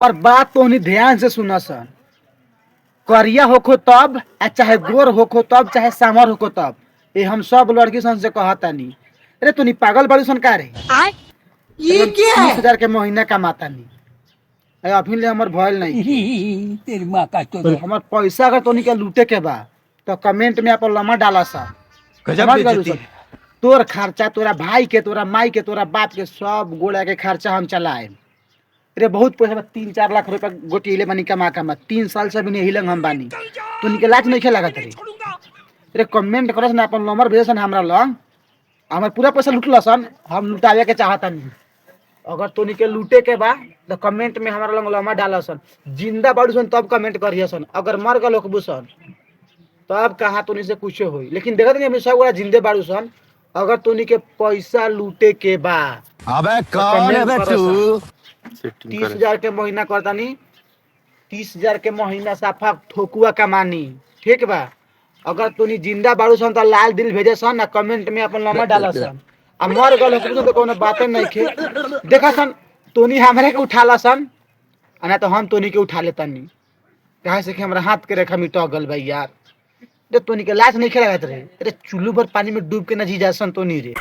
और बात तो नहीं ध्यान से सुना सन। करिया होखो तब चाहे गोर होखो तब चाहे सामर होखो तब, ये हम सब लड़की सन से कहता नहीं। अरे तू नहीं पागल बड़ी सन का रे? ये क्या 30,000 के महीना कमाता नहीं। अभी ले हमर भयल नहीं खे। है? तेरी माँ का तो हमर पैसा अगर तोनी के लूटे के बा तो कमेंट में अपन लम्हा डाला सा। गजब समझ गलू बेइज्जती सब। है। तोर खर्चा तोरा भाई के, तोरा माई के, तोरा बाप के सब गोला के खर्चा हम चलाए। अरे बहुत पैसा बा, 3-4 लाख रुपया गोटी बानी कमा कमा। 3 साल से भी नहीं हिलंग हम बानी। तो निके लाज नहीं खेला रे? अरे कमेंट करस ना, अपन नंबर भेजसन हमरा लंग। हमर पूरा पैसा लूटल सन, हम लुटावे के चाहता नहीं। अगर तोनी के लूटे के बा तो कमेंट में हमारा लंग लम्हा डाला सन। जिंदा बाड़ू सन तब कमेंट करिए सन, अगर मर गए लोग सन तब कहा तोनी से कुछ होई। लेकिन देखत नहीं हमेशा गोड़ा जिंदे बाड़ू सन। अगर तोनी के पैसा लूटे के बा अबे तो कौन है कमेंट बे करो तू? सन। 30,000 के महीना करता नहीं, 30,000 के महीना साफा ठोकुआ कमानी। ठीक बा? अगर तोनी जिंदा बाड़ू सन तो लाल दिल भेजे सन ना, कमेंट में अपन लम्हा डाला सन। आ मर गए लोग तो कोनो बातें नहीं खे। देखा सन तोनी हमरे के उठाला सन, ना तो हम तोनी के उठा लेता नहीं। कहा से कि हमारा हाथ के रेखा मिटा गल भाई यार। तो तोनी के लाश नहीं खेला रे? अरे चुल्लू भर पानी में डूब के ना जी जा सन तोनी रे।